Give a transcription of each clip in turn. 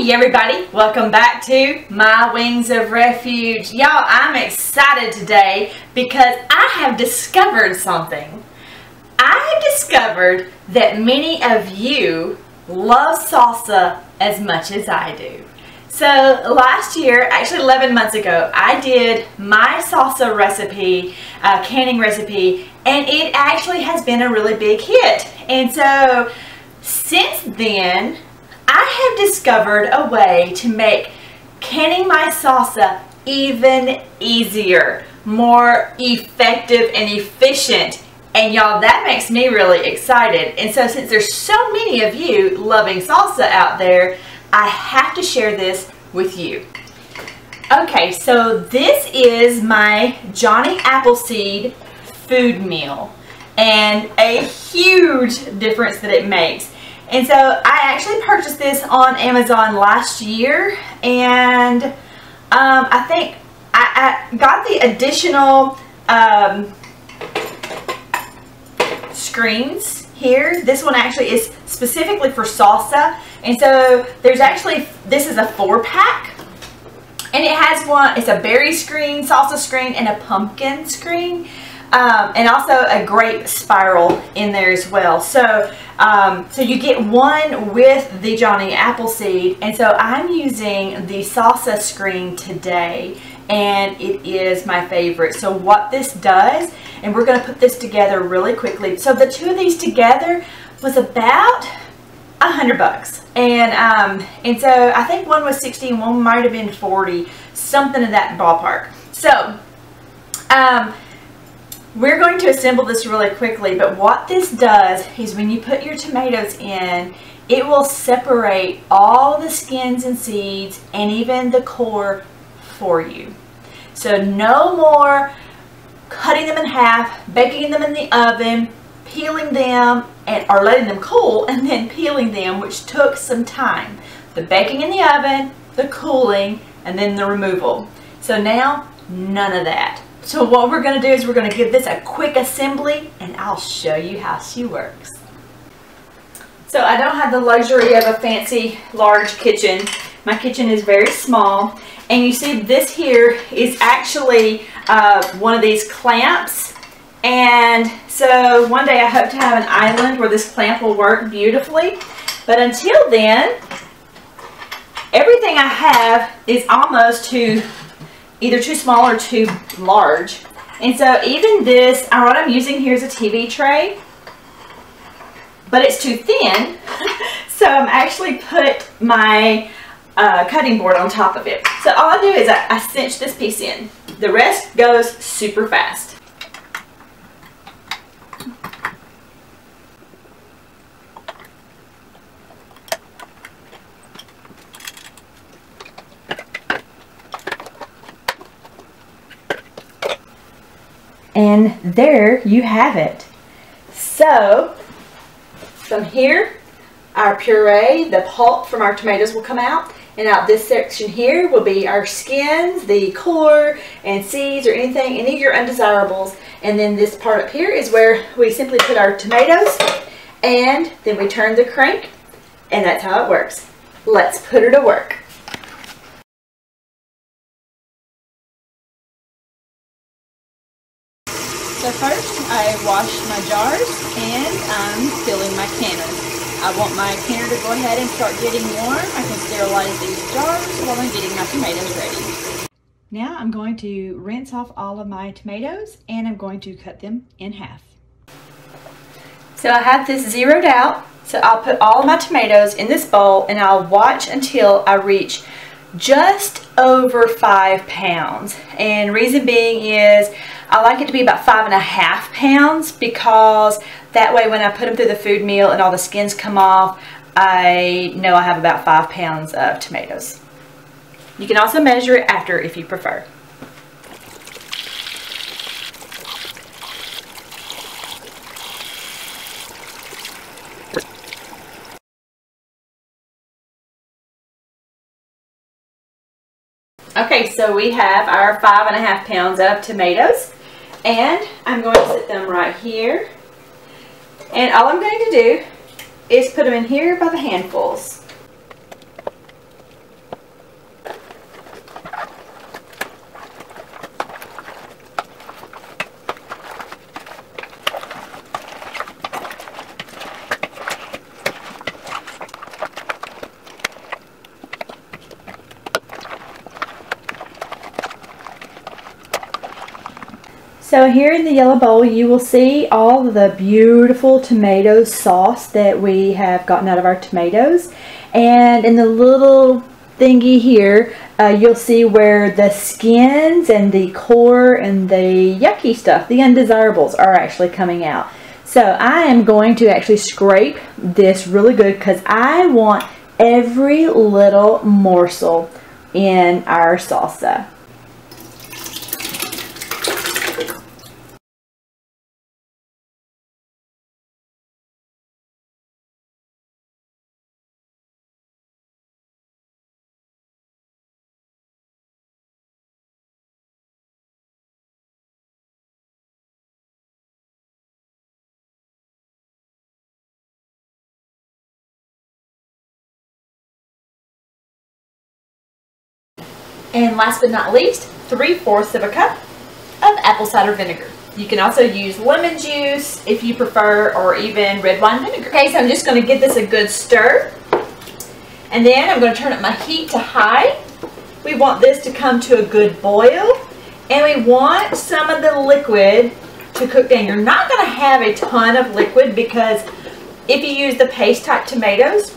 Hey everybody, welcome back to My Wings of Refuge. Y'all, I'm excited today because I have discovered something. I have discovered that many of you love salsa as much as I do. So last year, actually 11 months ago, I did my salsa recipe, canning recipe, and it actually has been a really big hit. And so since then, I have discovered a way to make canning my salsa even easier, more effective and efficient. And y'all, that makes me really excited. And so since there's so many of you loving salsa out there, I have to share this with you. Okay, so this is my Johnny Appleseed food meal, and a huge difference that it makes. And so I actually purchased this on Amazon last year, and I think I got the additional screens here. This one actually is specifically for salsa, and so there's actually, this is a 4-pack, and it has one, it's a berry screen, salsa screen, and a pumpkin screen. And also a grape spiral in there as well. So, so you get one with the Johnny Appleseed, and so I'm using the salsa screen today, and it is my favorite. So what this does, and we're going to put this together really quickly. So the two of these together was about $100, and so I think one was 60 and one might have been 40, something in that ballpark. So, we're going to assemble this really quickly, but what this does is when you put your tomatoes in, it will separate all the skins and seeds and even the core for you. So no more cutting them in half, baking them in the oven, peeling them, or letting them cool and then peeling them, which took some time. The baking in the oven, the cooling, and then the removal. So now, none of that. So what we're going to do is we're going to give this a quick assembly, and I'll show you how she works. So I don't have the luxury of a fancy large kitchen. My kitchen is very small, and you see this here is actually one of these clamps, and so one day I hope to have an island where this clamp will work beautifully, but until then everything I have is almost either too small or too large. And so even this, what I'm using here is a TV tray, but it's too thin. So I'm actually put my cutting board on top of it. So all I do is I cinch this piece in. The rest goes super fast. And there you have it. So from here, our puree, the pulp from our tomatoes will come out, and out this section here will be our skins, the core and seeds or anything, any of your undesirables. And then this part up here is where we simply put our tomatoes, and then we turn the crank, and that's how it works. Let's put her to work. So first, I wash my jars, and I'm filling my canner. I want my canner to go ahead and start getting warm. I can sterilize these jars while I'm getting my tomatoes ready. Now I'm going to rinse off all of my tomatoes, and I'm going to cut them in half. So I have this zeroed out, so I'll put all of my tomatoes in this bowl, and I'll watch until I reach just over 5 pounds. And reason being is I like it to be about 5.5 pounds, because that way when I put them through the food meal and all the skins come off, I know I have about 5 pounds of tomatoes. You can also measure it after if you prefer. Okay, so we have our 5.5 pounds of tomatoes, and I'm going to sit them right here. And all I'm going to do is put them in here by the handfuls. So here in the yellow bowl, you will see all of the beautiful tomato sauce that we have gotten out of our tomatoes. And in the little thingy here, you'll see where the skins and the core and the yucky stuff, the undesirables, are actually coming out. So I am going to actually scrape this really good because I want every little morsel in our salsa. And last but not least, 3/4 of a cup of apple cider vinegar. You can also use lemon juice if you prefer, or even red wine vinegar. Okay, so I'm just going to give this a good stir. And then I'm going to turn up my heat to high. We want this to come to a good boil. And we want some of the liquid to cook down. You're not going to have a ton of liquid because if you use the paste type tomatoes,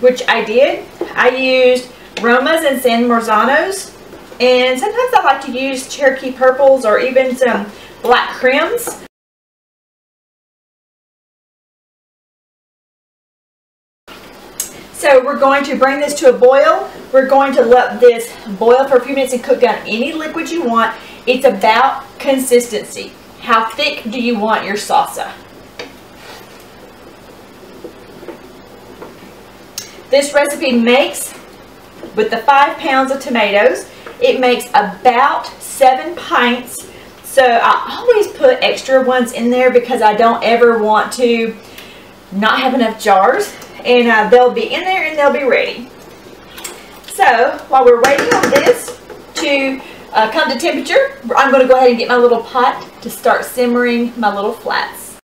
which I did, I used Romas and San Marzanos, and sometimes I like to use Cherokee Purples or even some Black Crims. So we're going to bring this to a boil. We're going to let this boil for a few minutes and cook down any liquid you want. It's about consistency. How thick do you want your salsa? This recipe makes, with the 5 pounds of tomatoes, it makes about 7 pints. So I always put extra ones in there because I don't ever want to not have enough jars. And they'll be in there and they'll be ready. So while we're waiting on this to come to temperature, I'm going to go ahead and get my little pot to start simmering my little flats.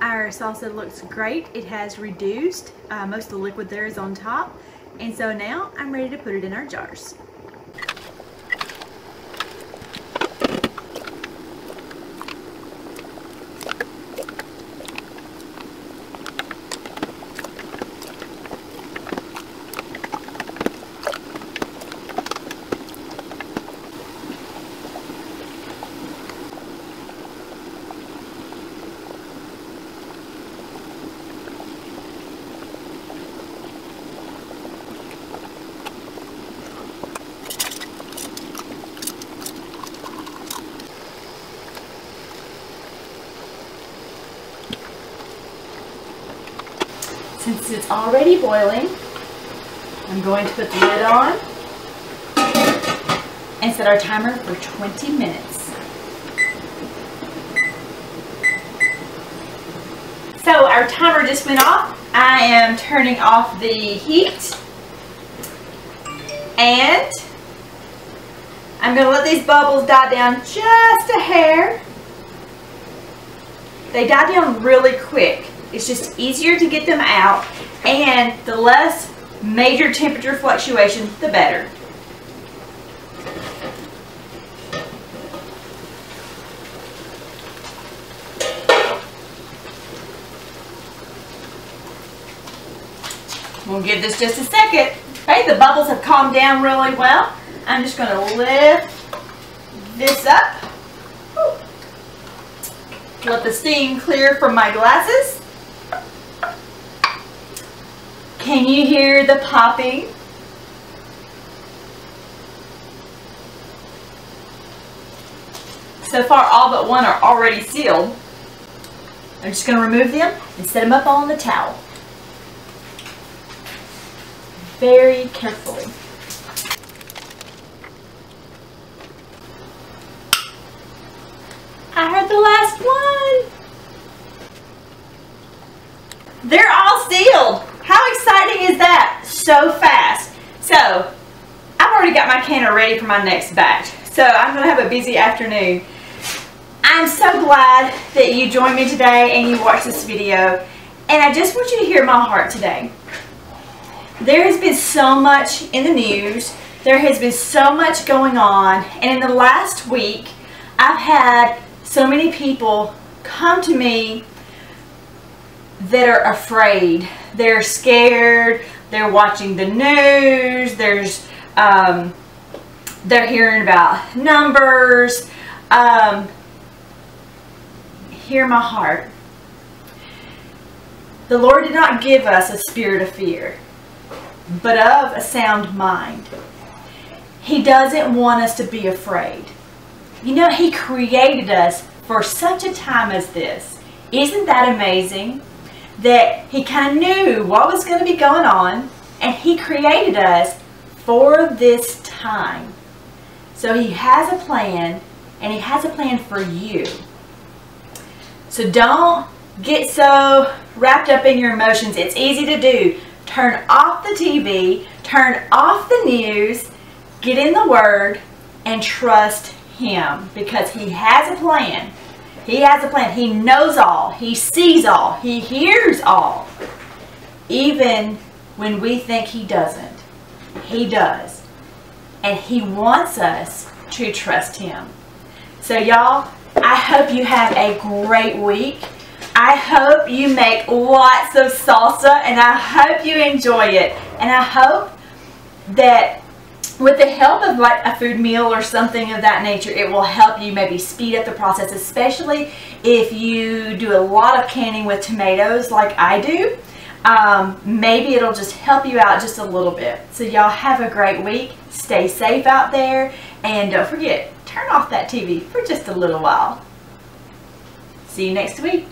Our salsa looks great. It has reduced. Most of the liquid there is on top. And so now I'm ready to put it in our jars. Since it's already boiling, I'm going to put the lid on and set our timer for 20 minutes. So our timer just went off. I am turning off the heat and I'm going to let these bubbles die down just a hair. They die down really quick. It's just easier to get them out, and the less major temperature fluctuation, the better. We'll give this just a second. Okay, the bubbles have calmed down really well. I'm just going to lift this up. Let the steam clear from my glasses. Can you hear the popping? So far, all but one are already sealed. I'm just going to remove them and set them up on the towel. Very carefully. I heard the last one. They're all sealed. How exciting is that? So fast. So I've already got my canner ready for my next batch. So I'm going to have a busy afternoon. I'm so glad that you joined me today and you watched this video. And I just want you to hear my heart today. There has been so much in the news. There has been so much going on. And in the last week, I've had so many people come to me that are afraid. They're scared. They're watching the news. They're hearing about numbers. Hear my heart. The Lord did not give us a spirit of fear, but of a sound mind. He doesn't want us to be afraid. You know, He created us for such a time as this. Isn't that amazing? That He kind of knew what was going to be going on, and He created us for this time. So He has a plan, and He has a plan for you. So don't get so wrapped up in your emotions. It's easy to do. Turn off the TV, turn off the news, get in the Word, and trust Him, because He has a plan. He has a plan. He knows all. He sees all. He hears all. Even when we think He doesn't, He does. And He wants us to trust Him. So y'all, I hope you have a great week. I hope you make lots of salsa, and I hope you enjoy it. And I hope that with the help of like a food meal or something of that nature, it will help you maybe speed up the process, especially if you do a lot of canning with tomatoes like I do. Maybe it'll just help you out just a little bit. So y'all have a great week. Stay safe out there, and don't forget, turn off that TV for just a little while. See you next week.